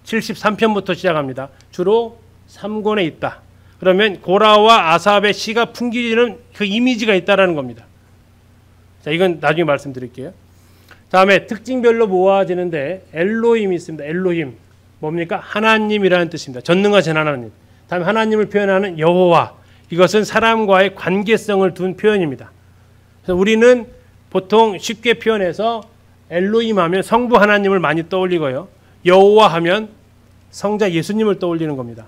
73편부터 시작합니다. 주로 3권에 있다. 그러면 고라와 아삽의 시가 풍기는 그 이미지가 있다라는 겁니다. 자, 이건 나중에 말씀드릴게요. 다음에 특징별로 모아지는데 엘로힘이 있습니다. 엘로힘. 뭡니까? 하나님이라는 뜻입니다. 전능하신 하나님. 다음에 하나님을 표현하는 여호와. 이것은 사람과의 관계성을 둔 표현입니다. 그래서 우리는 보통 쉽게 표현해서 엘로힘 하면 성부 하나님을 많이 떠올리고요. 여호와 하면 성자 예수님을 떠올리는 겁니다.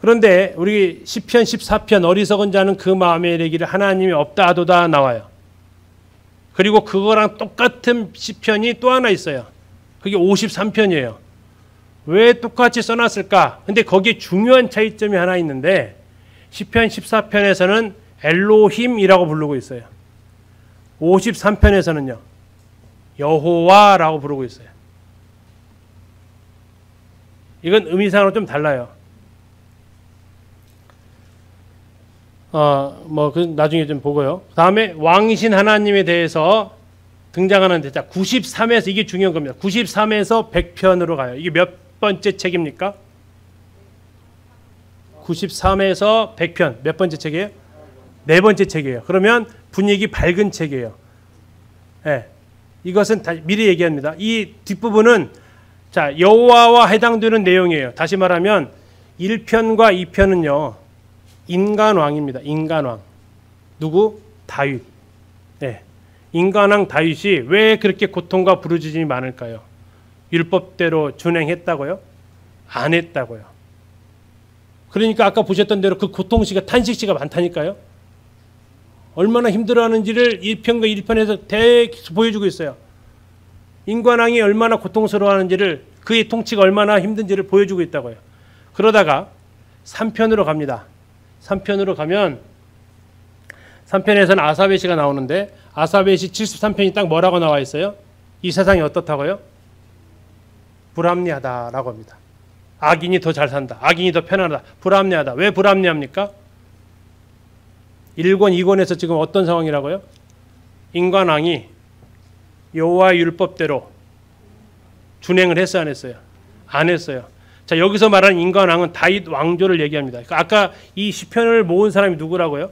그런데 우리 시편 14편 어리석은 자는 그 마음에 이르기를 하나님이 없다 하도다 나와요. 그리고 그거랑 똑같은 시편이 또 하나 있어요. 그게 53편이에요. 왜 똑같이 써놨을까? 근데 거기에 중요한 차이점이 하나 있는데 시편 14편에서는 엘로힘이라고 부르고 있어요. 53편에서는요. 여호와라고 부르고 있어요. 이건 의미상으로 좀 달라요. 나중에 좀 보고요. 다음에 왕이신 하나님에 대해서 등장하는 대자 93에서 이게 중요한 겁니다. 93에서 100편으로 가요. 이게 몇 번째 책입니까? 93에서 100편 몇 번째 책이에요? 네 번째 책이에요. 그러면 분위기 밝은 책이에요. 네. 이것은 미리 얘기합니다. 이 뒷부분은 자, 여호와와 해당되는 내용이에요. 다시 말하면 1편과 2편은요. 인간왕입니다. 인간왕. 누구? 다윗. 네. 인간왕 다윗이 왜 그렇게 고통과 부르짖음이 많을까요? 율법대로 준행했다고요? 안 했다고요. 그러니까 아까 보셨던 대로 그 고통시가 탄식시가 많다니까요. 얼마나 힘들어하는지를 1편과 1편에서 계속 보여주고 있어요. 인간왕이 얼마나 고통스러워하는지를 그의 통치가 얼마나 힘든지를 보여주고 있다고요. 그러다가 3편으로 갑니다. 3편으로 가면 3편에서는 아사베 시가 나오는데 아사베 시 73편이 딱 뭐라고 나와 있어요? 이 세상이 어떻다고요? 불합리하다라고 합니다. 악인이 더 잘 산다. 악인이 더 편안하다. 불합리하다. 왜 불합리합니까? 1권, 2권에서 지금 어떤 상황이라고요? 인간왕이 여호와의 율법대로 준행을 했어요, 안 했어요? 안 했어요. 자, 여기서 말하는 인간왕은 다윗 왕조를 얘기합니다. 아까 이 시편을 모은 사람이 누구라고요?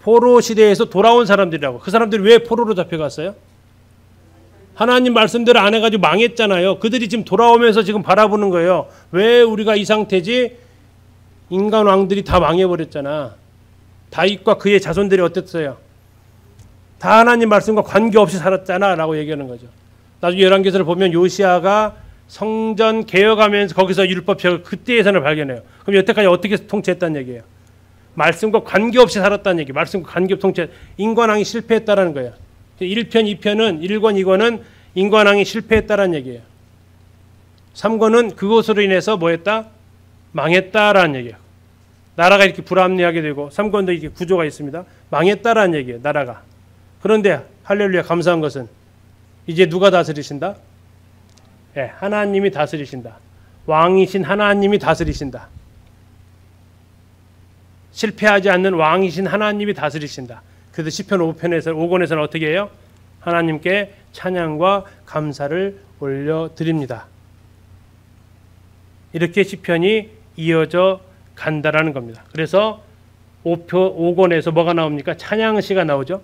포로 시대에서 돌아온 사람들이라고. 그 사람들이 왜 포로로 잡혀갔어요? 하나님 말씀대로 안 해가지고 망했잖아요. 그들이 지금 돌아오면서 지금 바라보는 거예요. 왜 우리가 이 상태지? 인간 왕들이 다 망해버렸잖아. 다윗과 그의 자손들이 어땠어요? 다 하나님 말씀과 관계없이 살았잖아 라고 얘기하는 거죠. 나중에 열왕기서를 보면 요시아가 성전 개혁하면서 거기서 율법책을 그때 예산을 발견해요. 그럼 여태까지 어떻게 통치했다는 얘기예요? 말씀과 관계없이 살았다는 얘기. 말씀과 관계없이 통치. 인간왕이 실패했다라는 거예요. 1편, 2편은 1권, 2권은 인간왕이 실패했다라는 얘기예요. 3권은 그것으로 인해서 뭐 했다? 망했다라는 얘기예요. 나라가 이렇게 불합리하게 되고 3권도 이렇게 구조가 있습니다. 망했다라는 얘기예요. 나라가. 그런데 할렐루야 감사한 것은 이제 누가 다스리신다? 네, 하나님이 다스리신다. 왕이신 하나님이 다스리신다. 실패하지 않는 왕이신 하나님이 다스리신다. 그래서 시편 5권에서는 어떻게 해요? 하나님께 찬양과 감사를 올려드립니다. 이렇게 시편이 이어져 간다라는 겁니다. 그래서 5권에서 뭐가 나옵니까? 찬양시가 나오죠.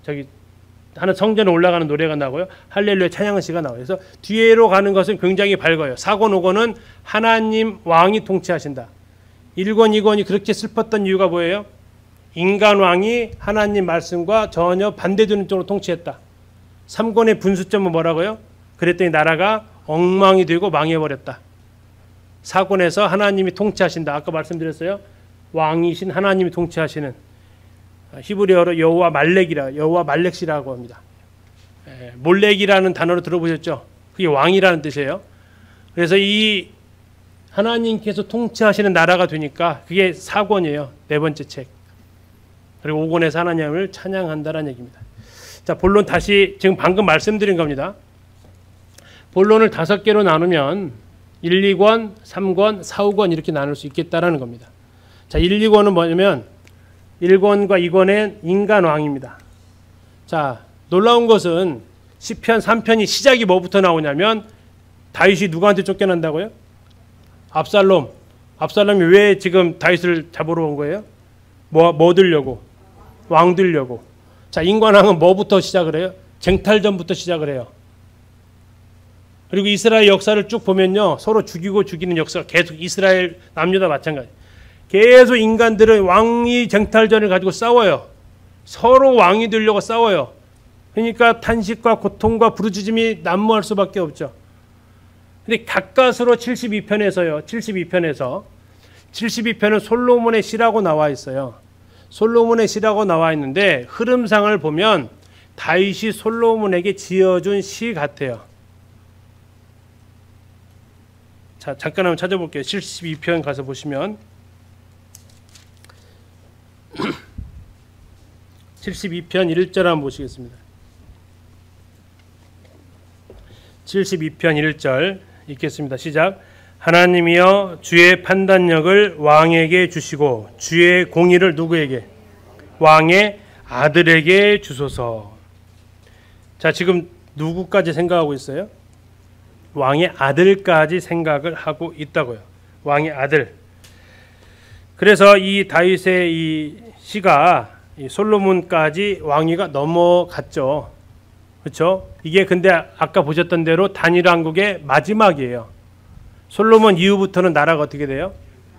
저기 하나 성전에 올라가는 노래가 나고요. 할렐루야 찬양시가 나와요. 그래서 뒤로 가는 것은 굉장히 밝아요. 4권, 5권은 하나님 왕이 통치하신다. 1권, 2권이 그렇게 슬펐던 이유가 뭐예요? 인간 왕이 하나님 말씀과 전혀 반대되는 쪽으로 통치했다. 3권의 분수점은 뭐라고요? 그랬더니 나라가 엉망이 되고 망해버렸다. 4권에서 하나님이 통치하신다. 아까 말씀드렸어요. 왕이신 하나님이 통치하시는 히브리어로 여호와 말렉이라 여호와 말렉시라고 합니다. 몰렉이라는 단어를 들어보셨죠? 그게 왕이라는 뜻이에요. 그래서 이 하나님께서 통치하시는 나라가 되니까 그게 4권이에요. 네 번째 책. 그리고 5권에서 하나님을 찬양한다라는 얘기입니다. 자, 본론 다시 지금 방금 말씀드린 겁니다. 본론을 5개로 나누면 1, 2권, 3권, 4, 5권 이렇게 나눌 수 있겠다라는 겁니다. 자, 1, 2권은 뭐냐면 1권과 2권의 인간왕입니다. 자, 놀라운 것은 시편 3편이 시작이 뭐부터 나오냐면 다윗이 누구한테 쫓겨난다고요? 압살롬. 압살롬이 왜 지금 다윗을 잡으러 온 거예요? 뭐 들려고? 왕 들려고. 자, 인간왕은 뭐부터 시작을 해요? 쟁탈전부터 시작을 해요. 그리고 이스라엘 역사를 쭉 보면요, 서로 죽이고 죽이는 역사가 계속 이스라엘 남유다 마찬가지. 계속 인간들은 왕이 쟁탈전을 가지고 싸워요. 서로 왕이 되려고 싸워요. 그러니까 탄식과 고통과 부르짖음이 난무할 수밖에 없죠. 근데 가까스로 72편에서요. 72편은 솔로몬의 시라고 나와 있어요. 솔로몬의 시라고 나와 있는데 흐름상을 보면 다윗이 솔로몬에게 지어준 시 같아요. 자, 잠깐 한번 찾아볼게요. 72편 가서 보시면 72편 1절 한번 보시겠습니다. 72편 1절 읽겠습니다. 시작. 하나님이여 주의 판단력을 왕에게 주시고 주의 공의를 누구에게? 왕의 아들에게 주소서. 자, 지금 누구까지 생각하고 있어요? 왕의 아들까지 생각을 하고 있다고요. 왕의 아들. 그래서 이 다윗의 이 시가 이 솔로몬까지 왕위가 넘어갔죠. 그렇죠? 이게 근데 아까 보셨던 대로 단일 왕국의 마지막이에요. 솔로몬 이후부터는 나라가 어떻게 돼요?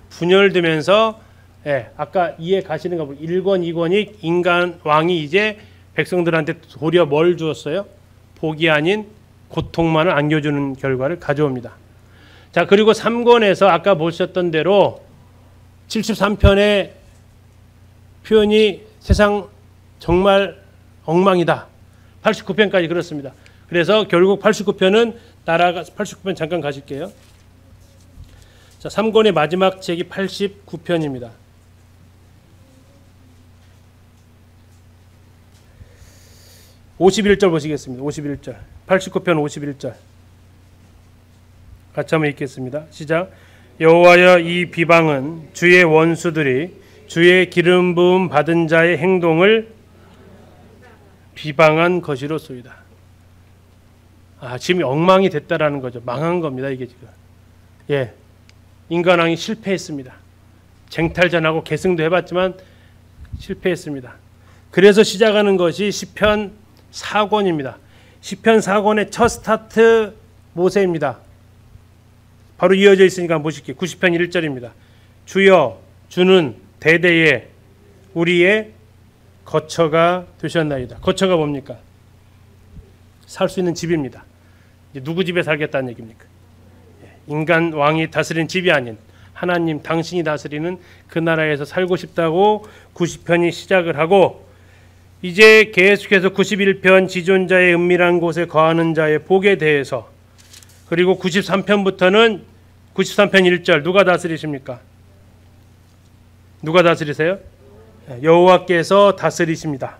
분열되면서, 예, 아까 이해 가시는가 보요 1권, 2권이 인간 왕이 이제 백성들한테 도리어 뭘 주었어요? 복이 아닌 고통만을 안겨주는 결과를 가져옵니다. 자, 그리고 3권에서 아까 보셨던 대로 73편의 표현이 세상 정말 엉망이다. 89편까지 그렇습니다. 그래서 결국 89편은 나라가 89편 잠깐 가실게요. 자, 3권의 마지막 책이 89편입니다. (51절) 보시겠습니다. 51절. 89편 51절. 같이 한번 읽겠습니다. 시작. 여호와여 이 비방은 주의 원수들이 주의 기름 부음 받은 자의 행동을 비방한 것이로소이다. 아, 지금 엉망이 됐다라는 거죠. 망한 겁니다, 이게 지금. 예. 인간왕이 실패했습니다. 쟁탈전하고 계승도 해봤지만 실패했습니다. 그래서 시작하는 것이 시편 4권입니다. 시편 4권의 첫 스타트 모세입니다. 바로 이어져 있으니까 한번 보실게요. 90편 1절입니다. 주여 주는 대대에 우리의 거처가 되셨나이다. 거처가 뭡니까? 살 수 있는 집입니다. 이제 누구 집에 살겠다는 얘기입니까? 인간 왕이 다스리는 집이 아닌 하나님 당신이 다스리는 그 나라에서 살고 싶다고 90편이 시작을 하고, 이제 계속해서 91편 지존자의 은밀한 곳에 거하는 자의 복에 대해서, 그리고 93편부터는 93편 1절 누가 다스리십니까? 누가 다스리세요? 여호와께서 다스리십니다.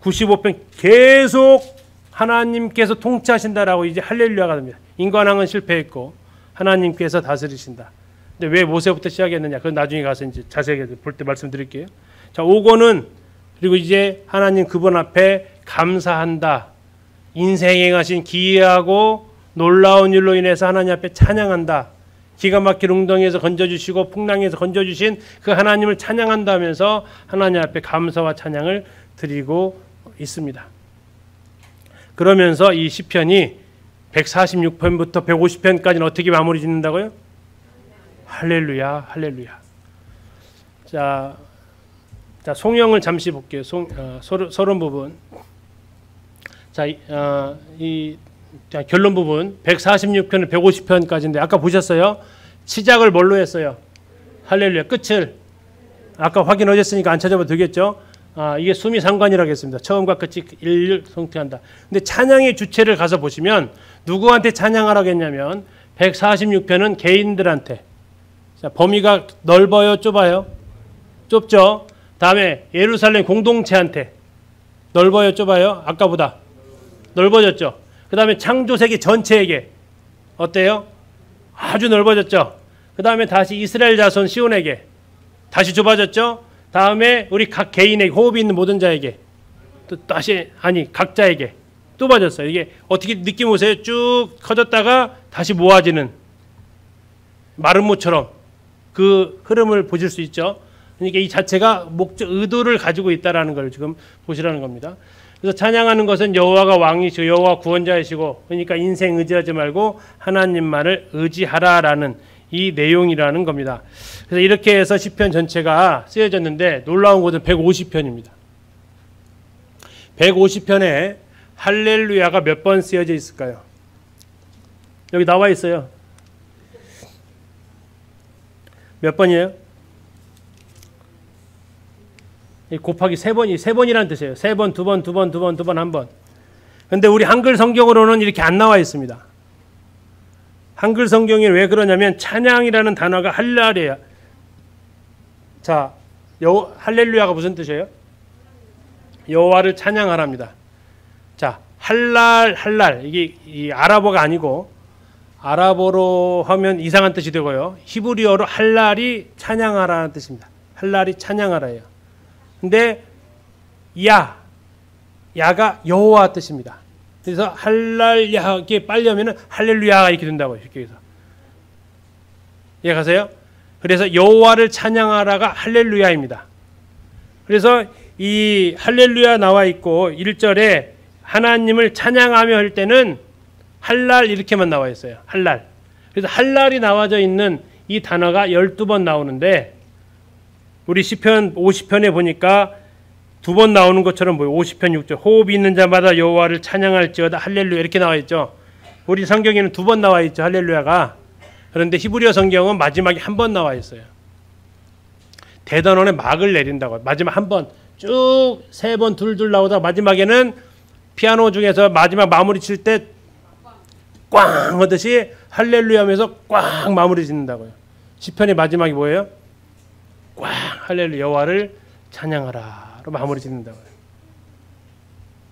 95편 계속 하나님께서 통치하신다라고 이제 할렐루야가 됩니다. 인간왕은 실패했고 하나님께서 다스리신다. 근데 왜 모세부터 시작했느냐? 그건 나중에 가서 이제 자세하게 볼 때 말씀드릴게요. 자, 5권은 그리고 이제 하나님 그분 앞에 감사한다. 인생에 행하신 기이하고 놀라운 일로 인해서 하나님 앞에 찬양한다. 기가 막힌 웅덩이에서 건져주시고 풍랑에서 건져주신 그 하나님을 찬양한다면서 하나님 앞에 감사와 찬양을 드리고 있습니다. 그러면서 이 시편이 146편부터 150편까지는 어떻게 마무리 짓는다고요? 할렐루야, 할렐루야. 자, 송영을 잠시 볼게요. 서론 부분. 자, 결론 부분 146편은 150편까지인데 아까 보셨어요? 시작을 뭘로 했어요? 할렐루야. 끝을 아까 확인하셨으니까 안 찾아봐도 되겠죠? 이게 수미상관이라고 했습니다. 처음과 끝이 일일성퇴한다. 근데 찬양의 주체를 가서 보시면 누구한테 찬양하라고 했냐면 146편은 개인들한테. 자, 범위가 넓어요, 좁아요? 좁죠. 다음에 예루살렘 공동체한테 넓어요, 좁아요? 아까보다 넓어졌죠. 그 다음에 창조세계 전체에게 어때요? 아주 넓어졌죠. 그 다음에 다시 이스라엘 자손 시온에게 다시 좁아졌죠. 다음에 우리 각 개인에게 호흡이 있는 모든 자에게 또 다시 각자에게 또 빠졌어요. 이게 어떻게 느낌 오세요? 쭉 커졌다가 다시 모아지는 마른 모처럼 그 흐름을 보실 수 있죠. 그러니까 이 자체가 목적 의도를 가지고 있다라는 걸 지금 보시라는 겁니다. 그래서 찬양하는 것은 여호와가 왕이시고 여호와 구원자이시고, 그러니까 인생 의지하지 말고 하나님만을 의지하라라는 이 내용이라는 겁니다. 그래서 이렇게 해서 시편 전체가 쓰여졌는데 놀라운 것은 150편입니다. 150편에 할렐루야가 몇 번 쓰여져 있을까요? 여기 나와 있어요. 몇 번이에요? 곱하기 3번이 3번이라는 뜻이에요. 3번, 2번, 2번, 2번, 2번, 1번. 근데 우리 한글 성경으로는 이렇게 안 나와 있습니다. 한글 성경이 왜 그러냐면 찬양이라는 단어가 할랄이에요. 자, 할렐루야가 무슨 뜻이에요? 여호와를 찬양하랍니다. 자, 할랄 이게 이 아랍어가 아니고 아랍어로 하면 이상한 뜻이 되고요. 히브리어로 할랄이 찬양하라는 뜻입니다. 할랄이 찬양하라예요. 근데 야가 여호와 뜻입니다. 그래서 할랄야 이렇게 빨리하면은 할렐루야가 이렇게 된다고요. 이렇게 해서 이해가세요? 그래서 여호와를 찬양하라가 할렐루야입니다. 그래서 이 할렐루야 나와 있고 1절에 하나님을 찬양하며 할 때는 할랄 이렇게만 나와 있어요. 할랄. 그래서 할랄이 나와져 있는 이 단어가 12번 나오는데 우리 시편 50편에 보니까 2번 나오는 것처럼 보여요. 50편 6절 호흡이 있는 자마다 여호와를 찬양할지어다 할렐루야 이렇게 나와 있죠. 우리 성경에는 2번 나와 있죠. 할렐루야가. 그런데 히브리어 성경은 마지막에 1번 나와 있어요. 대단원에 막을 내린다고. 마지막 1번 쭉 3번 둘둘 나오다가 마지막에는 피아노 중에서 마지막 마무리 칠 때 꽝 하듯이 할렐루야 하면서 꽝 마무리 짓는다고요. 시편의 마지막이 뭐예요? 꽝 할렐루야 여호와를 찬양하라로 마무리 짓는다고요.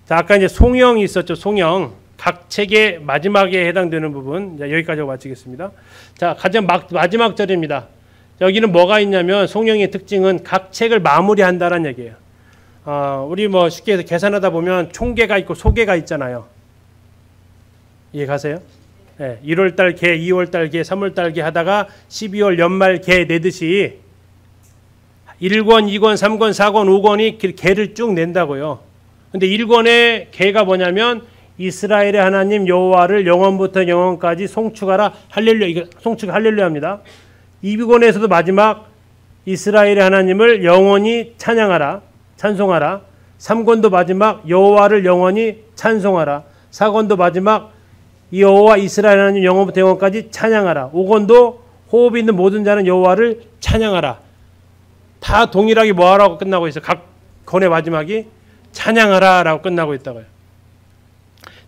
자, 아까 이제 송영이 있었죠. 송영 각 책의 마지막에 해당되는 부분. 자, 여기까지 마치겠습니다. 자, 가장 마지막 절입니다. 여기는 뭐가 있냐면 송영의 특징은 각 책을 마무리한다는 얘기예요. 우리 뭐 쉽게 해서 계산하다 보면 총계가 있고 소계가 있잖아요. 이해 가세요? 네, 1월달 개, 2월달 개, 3월달 개 하다가 12월 연말 개 내듯이 1권, 2권, 3권, 4권, 5권이 개를 쭉 낸다고요. 근데 1권의 개가 뭐냐면 이스라엘의 하나님 여호와를 영원부터 영원까지 송축하라 할렐루야. 이거 송축 할렐루야입니다. 2권에서도 마지막 이스라엘의 하나님을 영원히 찬양하라. 찬송하라. 3권도 마지막 여호와를 영원히 찬송하라. 4권도 마지막 여호와 이스라엘 하나님 영원부터 영원까지 찬양하라. 5권도 호흡 있는 모든 자는 여호와를 찬양하라. 다 동일하게 뭐하라고 끝나고 있어요. 각 권의 마지막이 찬양하라라고 끝나고 있다고요.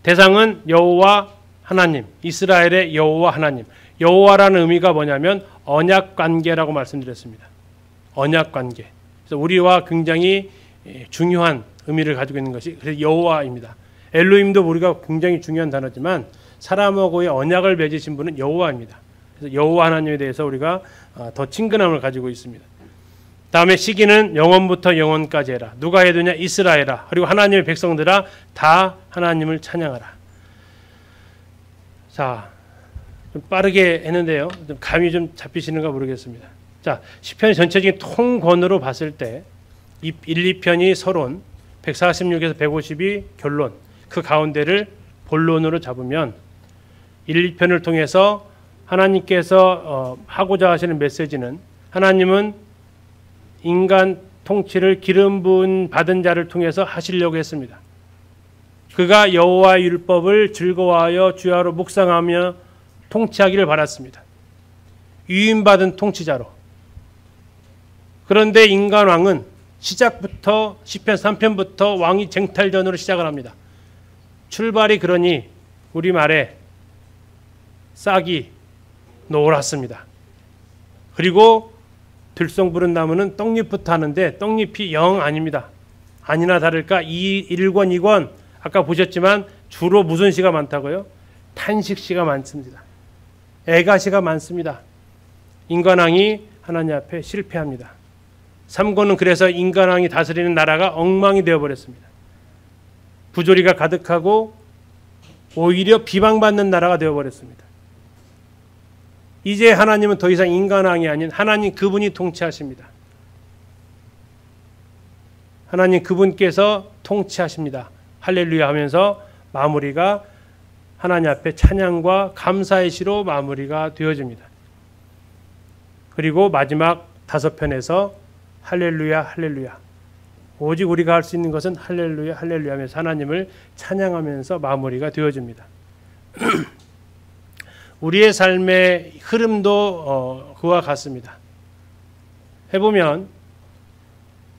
대상은 여호와 하나님, 이스라엘의 여호와 하나님. 여호와라는 의미가 뭐냐면 언약 관계라고 말씀드렸습니다. 언약 관계. 그래서 우리와 굉장히 중요한 의미를 가지고 있는 것이 그래서 여호와입니다. 엘로힘도 우리가 굉장히 중요한 단어지만 사람하고의 언약을 맺으신 분은 여호와입니다. 그래서 여호와 하나님에 대해서 우리가 더 친근함을 가지고 있습니다. 다음에 시기는 영원부터 영원까지 해라. 누가 해두냐? 이스라엘아. 그리고 하나님의 백성들아 다 하나님을 찬양하라. 자, 좀 빠르게 했는데요. 좀 감이 좀 잡히시는가 모르겠습니다. 자, 시편의 전체적인 통권으로 봤을 때 1, 2편이 서론, 146에서 150이 결론, 그 가운데를 본론으로 잡으면 1, 2편을 통해서 하나님께서 하고자 하시는 메시지는 하나님은 인간 통치를 기름 부은 받은 자를 통해서 하시려고 했습니다. 그가 여호와의 율법을 즐거워하여 주야로 묵상하며 통치하기를 바랐습니다. 위임받은 통치자로. 그런데 인간 왕은 시작부터 시편 3편부터 왕이 쟁탈전으로 시작을 합니다. 출발이 그러니 우리말에 싹이 노랗습니다. 그리고 들송 부른 나무는 떡잎부터 하는데 떡잎이 영 아닙니다. 아니나 다를까 1권 2권 아까 보셨지만 주로 무슨 시가 많다고요? 탄식시가 많습니다. 애가시가 많습니다. 인간왕이 하나님 앞에 실패합니다. 3권은 그래서 인간왕이 다스리는 나라가 엉망이 되어버렸습니다. 부조리가 가득하고 오히려 비방받는 나라가 되어버렸습니다. 이제 하나님은 더 이상 인간왕이 아닌 하나님 그분이 통치하십니다. 하나님 그분께서 통치하십니다. 할렐루야 하면서 마무리가 하나님 앞에 찬양과 감사의 시로 마무리가 되어집니다. 그리고 마지막 5편에서 할렐루야 할렐루야, 오직 우리가 할 수 있는 것은 할렐루야 할렐루야 하면서 하나님을 찬양하면서 마무리가 되어집니다. 우리의 삶의 흐름도 그와 같습니다. 해보면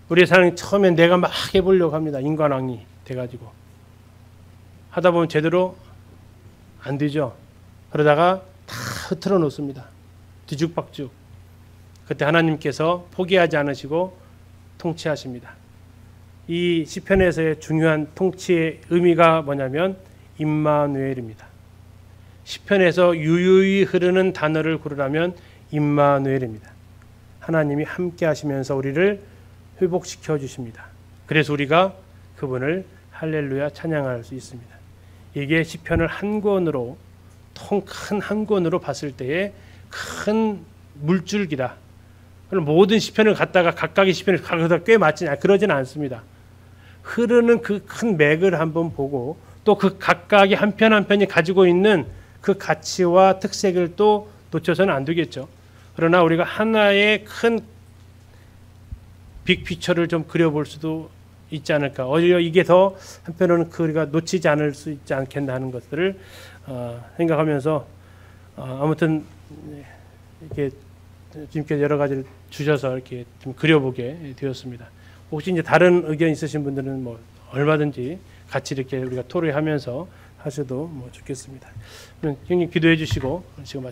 우리의 삶이 처음엔 내가 막 해보려고 합니다. 인간왕이 돼가지고 하다 보면 제대로 안 되죠. 그러다가 다 흐트러 놓습니다. 뒤죽박죽. 그때 하나님께서 포기하지 않으시고 통치하십니다. 이 시편에서의 중요한 통치의 의미가 뭐냐면 임마누엘입니다. 시편에서 유유히 흐르는 단어를 고르라면 임마누엘입니다. 하나님이 함께 하시면서 우리를 회복시켜 주십니다. 그래서 우리가 그분을 할렐루야 찬양할 수 있습니다. 이게 시편을 한 권으로, 큰 한 권으로 봤을 때의 큰 물줄기다. 모든 시편을 갖다가 각각의 시편을 가져다 꽤 맞지냐, 그러진 않습니다. 흐르는 그 큰 맥을 한번 보고 또 그 각각의 한 편 한 편이 가지고 있는 그 가치와 특색을 또 놓쳐서는 안 되겠죠. 그러나 우리가 하나의 큰 빅피처를 좀 그려볼 수도 있지 않을까. 오히려 이게 더 한편으로는 우리가 놓치지 않을 수 있지 않겠나 하는 것들을 생각하면서 아무튼 이렇게 주님께서 여러 가지를 주셔서 이렇게 좀 그려보게 되었습니다. 혹시 이제 다른 의견 있으신 분들은 뭐 얼마든지 같이 이렇게 우리가 토론하면서 하셔도 뭐 좋겠습니다. 형님 기도해 주시고 지금